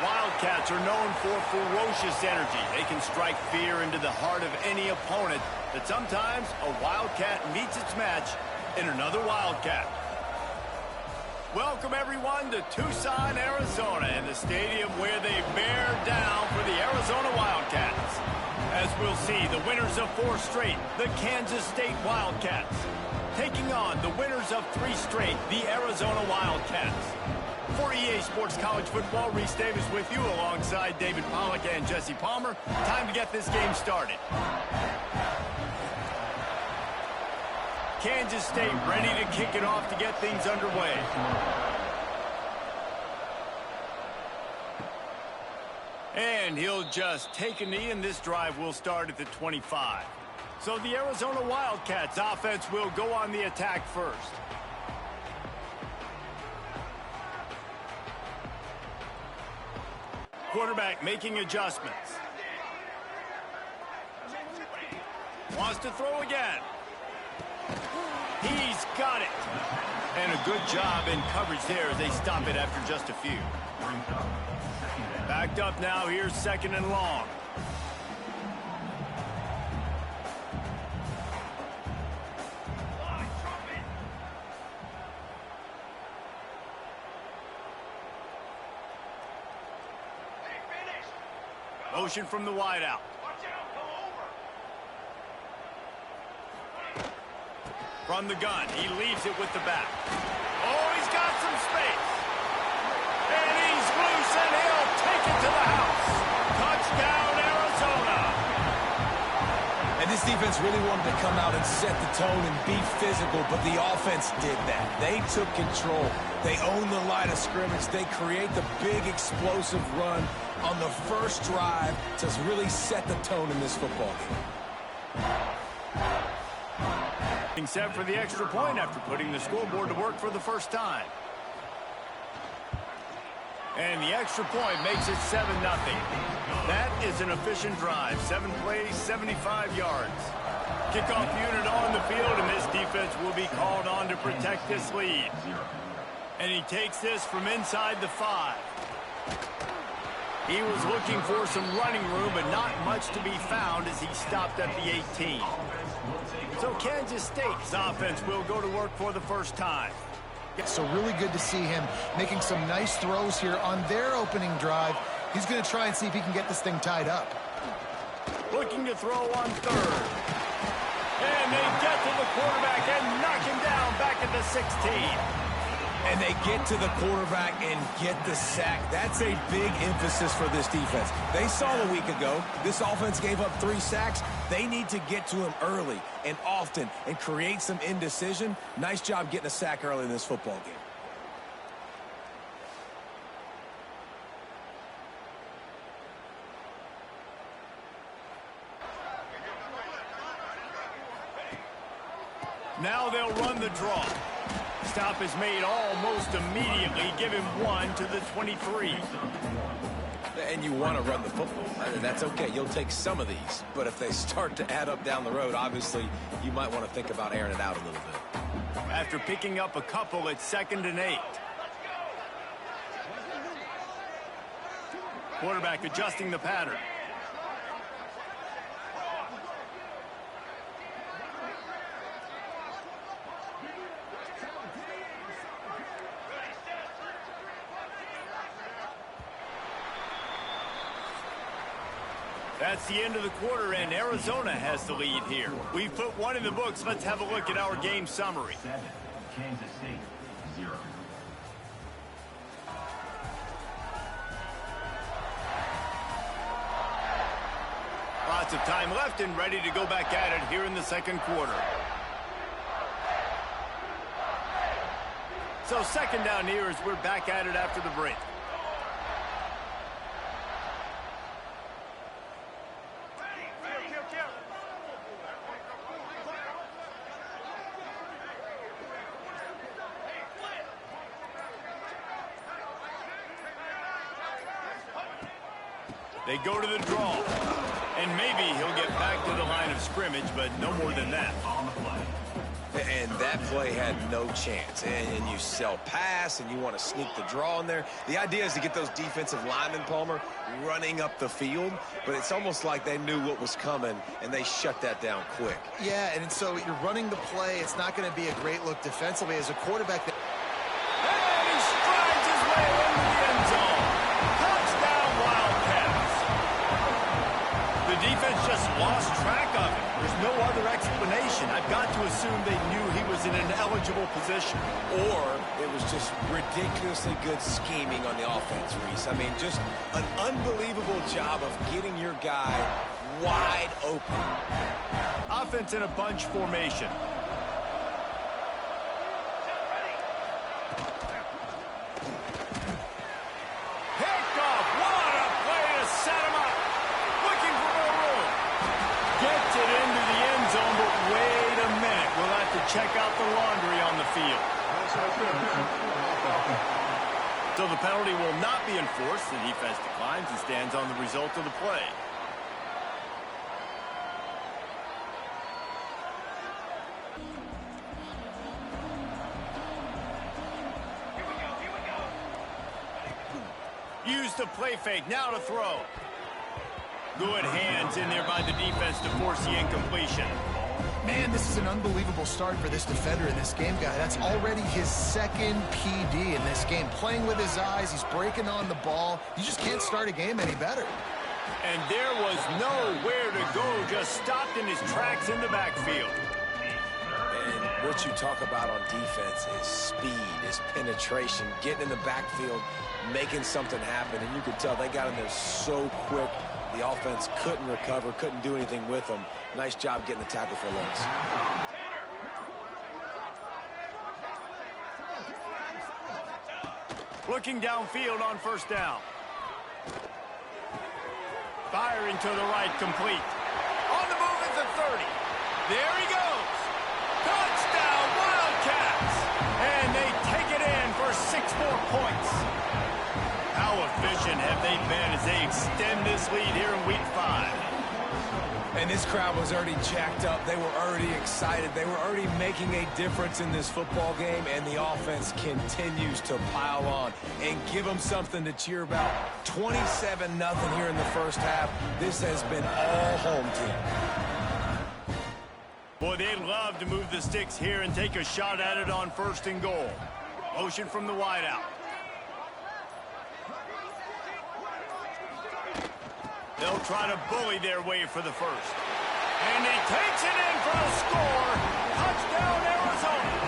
Wildcats are known for ferocious energy. They can strike fear into the heart of any opponent, but sometimes a Wildcat meets its match in another Wildcat. Welcome, everyone, to Tucson, Arizona, in the stadium where they bear down for the Arizona Wildcats. As we'll see, the winners of 4 straight, the Kansas State Wildcats, taking on the winners of 3 straight, the Arizona Wildcats. For EA Sports College Football, Reese Davis with you alongside David Pollack and Jesse Palmer. Time to get this game started. Kansas State ready to kick it off to get things underway. And he'll just take a knee, and this drive will start at the 25. So the Arizona Wildcats offense will go on the attack first. Quarterback making adjustments. Wants to throw again. He's got it. And a good job in coverage there as they stop it after just a few. Backed up now. Here's 2nd and long. Motion from the wideout. From the gun, he leaves it with the back. Oh, he's got some space. And he's loose, and he'll take it to the house. Touchdown, Arizona. And this defense really wanted to come out and set the tone and be physical, but the offense did that. They took control. They owned the line of scrimmage. They create the big explosive run on the first drive to really set the tone in this football game. Set for the extra point after putting the scoreboard to work for the first time. And the extra point makes it 7-0. That is an efficient drive. 7 plays, 75 yards. Kickoff unit on the field, and this defense will be called on to protect this lead. And he takes this from inside the 5. He was looking for some running room, but not much to be found as he stopped at the 18. So Kansas State's offense will go to work for the first time. So really good to see him making some nice throws here on their opening drive. He's going to try and see if he can get this thing tied up. Looking to throw on 3rd. And they get to the quarterback and knock him down back at the 16. And they get to the quarterback and get the sack. That's a big emphasis for this defense. They saw a week ago, this offense gave up 3 sacks. They need to get to him early and often and create some indecision. Nice job getting a sack early in this football game. Now they'll run the draw. Stop is made almost immediately. Give him 1 to the 23. And you want to run the football. That's okay. You'll take some of these. But if they start to add up down the road, obviously, you might want to think about airing it out a little bit. After picking up a couple, it's 2nd and 8. Quarterback adjusting the pattern. That's the end of the quarter, and Arizona has the lead here. We've put 1 in the books. Let's have a look at our game summary. 7, Kansas State, 0. Lots of time left and ready to go back at it here in the 2nd quarter. So 2nd down here as we're back at it after the break. They go to the draw. And maybe he'll get back to the line of scrimmage, but no more than that. And that play had no chance. And you sell pass, and you want to sneak the draw in there. The idea is to get those defensive linemen, Palmer, running up the field. But it's almost like they knew what was coming, and they shut that down quick. Yeah, and so you're running the play. It's not going to be a great look defensively as a quarterback. And he strides his way into the end zone. Touchdown, Wildcats. The defense just lost track of it. There's no other explanation. I've got to assume they knew he was in an eligible position. Or it was just ridiculously good scheming on the offense, Reese. I mean, just an unbelievable job of getting your guy wide open. Offense in a bunch formation. Picked off. What a play to set him up. Looking for more room. Gets it into the end zone, but wait a minute. We'll have to check out the laundry on the field. So the penalty will not be enforced. The defense declines and stands on the result of the play. Use the play fake. Now to throw. Good hands in there by the defense to force the incompletion. Man, this is an unbelievable start for this defender in this game, guy. That's already his second PD in this game. Playing with his eyes, he's breaking on the ball. You just can't start a game any better. And there was nowhere to go, just stopped in his tracks in the backfield. And what you talk about on defense is speed, is penetration, getting in the backfield, making something happen. And you could tell they got in there so quick. The offense couldn't recover, couldn't do anything with them. Nice job getting the tackle for loss. Looking downfield on first down. Firing to the right, complete. On the move at the 30. There he goes. Touchdown, Wildcats. And they take it in for 6 more points. How efficient have they been as they extend this lead here in Week 5? And this crowd was already jacked up. They were already excited. They were already making a difference in this football game, and the offense continues to pile on and give them something to cheer about. 27-0 here in the first half. This has been all home team. Boy, they'd love to move the sticks here and take a shot at it on 1st and goal. Motion from the wideout. They'll try to bully their way for the first. And he takes it in for a score. Touchdown, Arizona.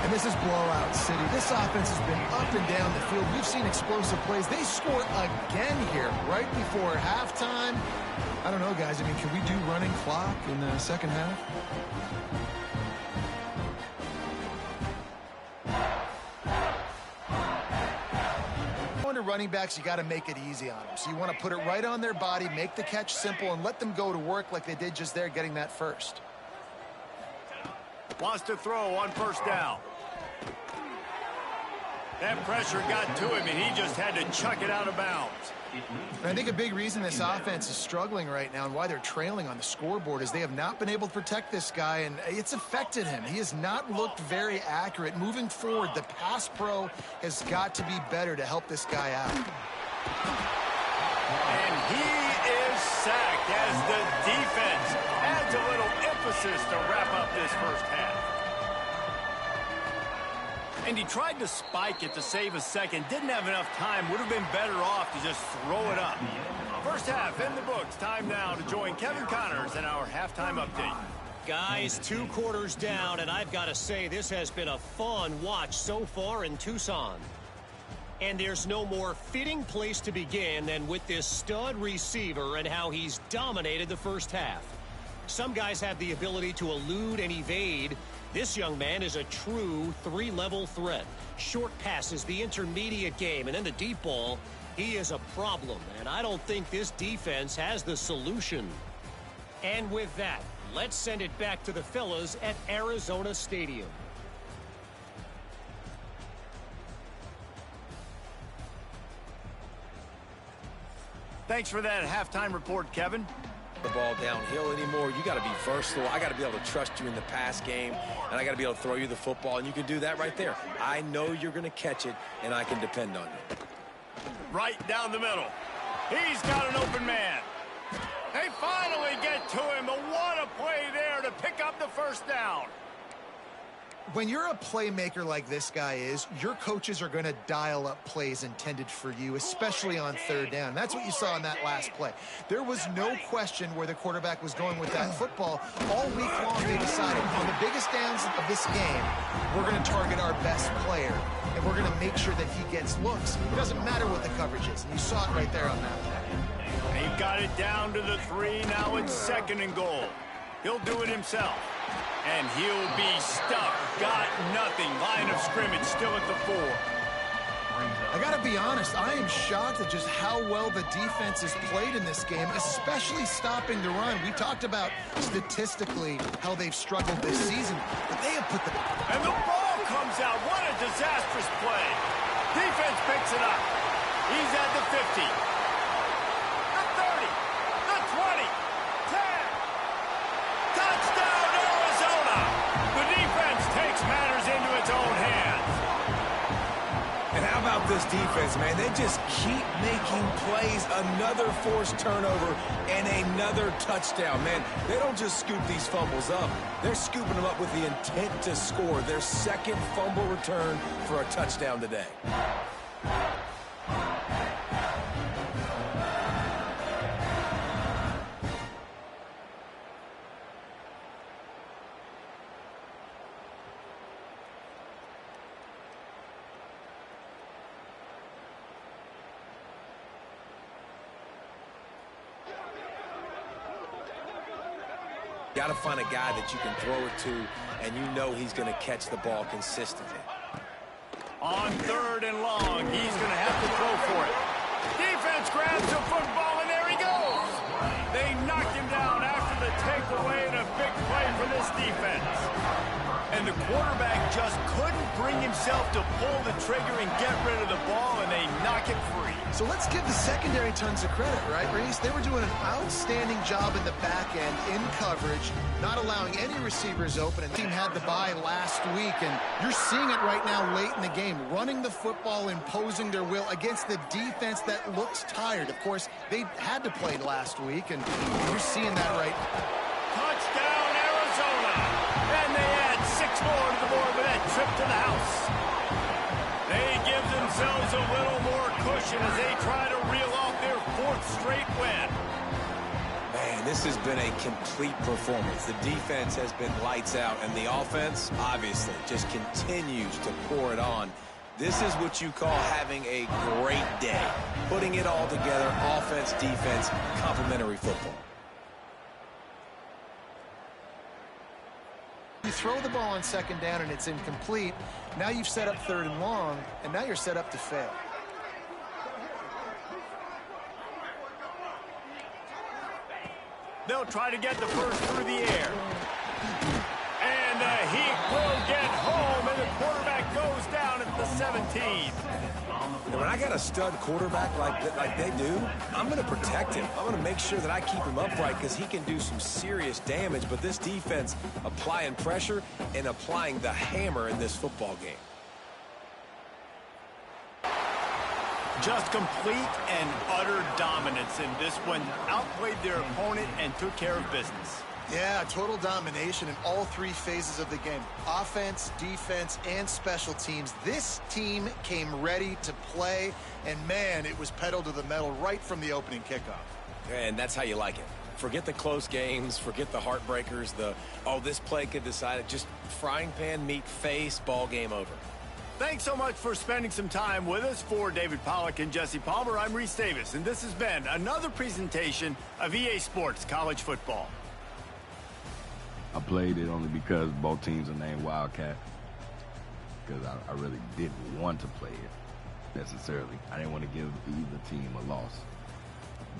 And this is blowout city. This offense has been up and down the field. We've seen explosive plays. They score again here right before halftime. I don't know, guys. I mean, can we do running clock in the second half? Running backs, you got to make it easy on them. So you want to put it right on their body, make the catch simple, and let them go to work like they did just there, getting that first. Wants to throw on first down. That pressure got to him, and he just had to chuck it out of bounds. And I think a big reason this offense is struggling right now and why they're trailing on the scoreboard is they have not been able to protect this guy, and it's affected him. He has not looked very accurate. Moving forward, the pass pro has got to be better to help this guy out. And he is sacked as the defense adds a little emphasis to wrap up this first half. And he tried to spike it to save a second. Didn't have enough time. Would have been better off to just throw it up. First half in the books. Time now to join Kevin Connors in our halftime update. Guys, 2 quarters down, and I've got to say this has been a fun watch so far in Tucson. And there's no more fitting place to begin than with this stud receiver and how he's dominated the first half. Some guys have the ability to elude and evade. This young man is a true 3-level threat. Short passes, the intermediate game, and then the deep ball. He is a problem, and I don't think this defense has the solution. And with that, let's send it back to the fellas at Arizona Stadium. Thanks for that halftime report, Kevin. the ball downhill anymore. You got to be versatile. I got to be able to trust you in the pass game, and I got to be able to throw you the football, and you can do that right there. I know you're going to catch it, and I can depend on you. Right down the middle. He's got an open man. They finally get to him, but what a play there to pick up the first down. When you're a playmaker like this guy is, your coaches are going to dial up plays intended for you, especially on third down. That's what you saw in that last play. There was no question where the quarterback was going with that football. All week long, they decided on the biggest downs of this game, we're going to target our best player, and we're going to make sure that he gets looks. It doesn't matter what the coverage is, and you saw it right there on that play. They've got it down to the 3. Now it's 2nd and goal. He'll do it himself. And he'll be stuck. Got nothing. Line of scrimmage still at the 4. I got to be honest, I am shocked at just how well the defense has played in this game, especially stopping the run. We talked about statistically how they've struggled this season, but they have put the... And the ball comes out. What a disastrous play. Defense picks it up. He's at the 50. The 30. The 20. 10. Touchdown, Arizona. The defense takes matters into its own hands. And how about this defense, man? They just keep making plays. Another forced turnover and another touchdown, man. They don't just scoop these fumbles up. They're scooping them up with the intent to score. Their 2nd fumble return for a touchdown today. Got to find a guy that you can throw it to, and you know he's going to catch the ball consistently. On 3rd and long, he's going to have to throw for it. Defense grabs the football, and there he goes. They knocked him down after the takeaway, and a big play for this defense. And the quarterback just couldn't bring himself to pull the trigger and get rid of the ball, and they knock it free. So let's give the secondary tons of credit, right, Reese? They were doing an outstanding job in the back end, in coverage, not allowing any receivers open. And the team had the bye last week, and you're seeing it right now late in the game, running the football, imposing their will against the defense that looks tired. Of course, they had to play last week, and you're seeing that right now. Touchdown, Arizona. And they add 6 more to the board with that trip to the house. They give themselves a little more cushion as they try to reel off their 4th straight win. Man, this has been a complete performance. The defense has been lights out, and the offense, obviously, just continues to pour it on. This is what you call having a great day. Putting it all together, offense, defense, complementary football. You throw the ball on 2nd down and it's incomplete. Now you've set up 3rd and long, and now you're set up to fail. They'll try to get the first through the air. And the heat will get home, and the quarterback goes down at the 17. When I got a stud quarterback like they do, I'm going to protect him. I'm going to make sure that I keep him upright because he can do some serious damage. But this defense applying pressure and applying the hammer in this football game. Just complete and utter dominance in this one. Outplayed their opponent and took care of business. Yeah, total domination in all 3 phases of the game. Offense, defense, and special teams. This team came ready to play, and man, it was pedal to the metal right from the opening kickoff. And that's how you like it. Forget the close games, forget the heartbreakers, this play could decide it. Just frying pan meet face, ball game over. Thanks so much for spending some time with us. For David Pollack and Jesse Palmer, I'm Reese Davis, and this has been another presentation of EA Sports College Football. I played it only because both teams are named Wildcat. Because I really didn't want to play it necessarily. I didn't want to give either team a loss.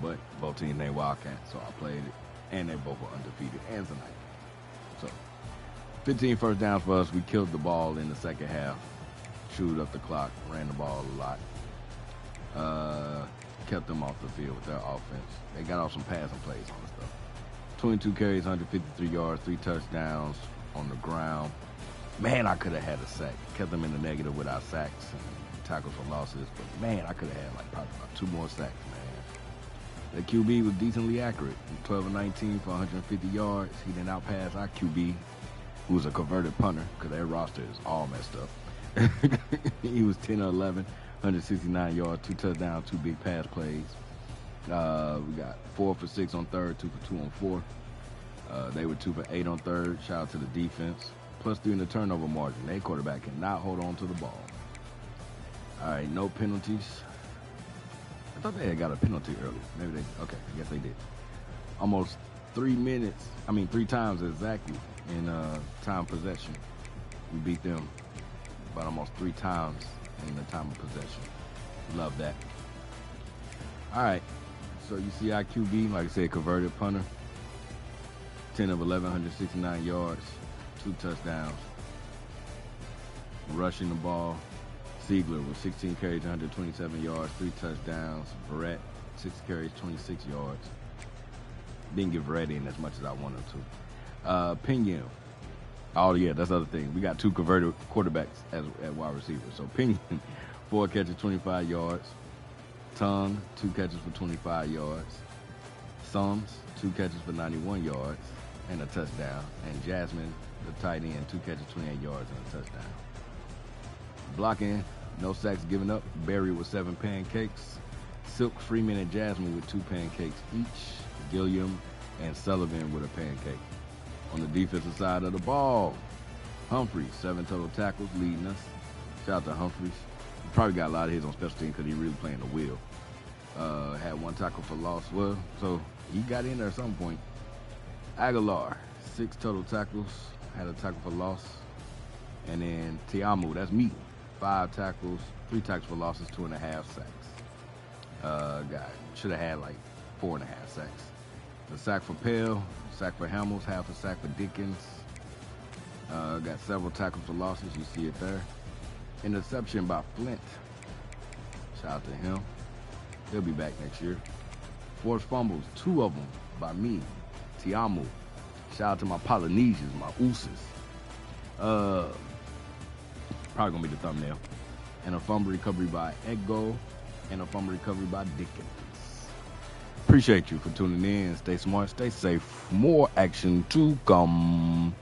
But both teams named Wildcat, so I played it. And they both were undefeated and tonight. So 15 first downs for us. We killed the ball in the second half. Chewed up the clock, ran the ball a lot. Kept them off the field with their offense. They got off some passing plays on the stuff. 22 carries, 153 yards, 3 touchdowns on the ground. Man, I could have had a sack. Kept them in the negative without sacks and tackles for losses. But, man, I could have had, like, probably about 2 more sacks, man. The QB was decently accurate. 12 of 19 for 150 yards. He didn't outpass our QB, who was a converted punter, because their roster is all messed up. He was 10 of 11, 169 yards, 2 touchdowns, 2 big pass plays. We got 4 for 6 on third, 2 for 2 on fourth. They were 2 for 8 on third. Shout out to the defense. Plus 3 in the turnover margin. Their quarterback cannot hold on to the ball. All right, no penalties. I thought they had got a penalty earlier. Maybe they, okay, I guess they did. Almost 3 times exactly in time possession. We beat them about almost 3 times in the time of possession. Love that. All right, so you see IQB, like I said, converted punter. 10 of 11, 169 yards, 2 touchdowns. Rushing the ball. Ziegler with 16 carries, 127 yards, 3 touchdowns. Verrett, 6 carries, 26 yards. Didn't get Verrett in as much as I wanted to. Pinion. Oh, yeah, that's the other thing. We got 2 converted quarterbacks at wide receiver. So Pinion, 4 catches, 25 yards. Tongue, 2 catches for 25 yards. Sums, 2 catches for 91 yards and a touchdown. And Jasmine, the tight end, 2 catches, 28 yards and a touchdown. Blocking, no sacks given up. Barry with 7 pancakes. Silk, Freeman, and Jasmine with 2 pancakes each. Gilliam and Sullivan with a pancake. On the defensive side of the ball, Humphreys, 7 total tackles, leading us. Shout out to Humphreys. He probably got a lot of hits on special teams because he really playing the wheel. Had 1 tackle for loss. Well, so he got in there at some point. Aguilar, 6 total tackles, had a tackle for loss. And then Tiamu, that's me, 5 tackles, 3 tackles for losses, 2.5 sacks. Guy should have had like 4.5 sacks. The sack for Pell, sack for Hamels, half a sack for Dickens. Got several tackles for losses, you see it there. Interception by Flint. Shout out to him. He'll be back next year. Forced fumbles, 2 of them by me, Tiamu. Shout out to my Polynesians, my Ooses. Probably gonna be the thumbnail. And a fumble recovery by Ego, and a fumble recovery by Dickens. Appreciate you for tuning in. Stay smart, stay safe. More action to come.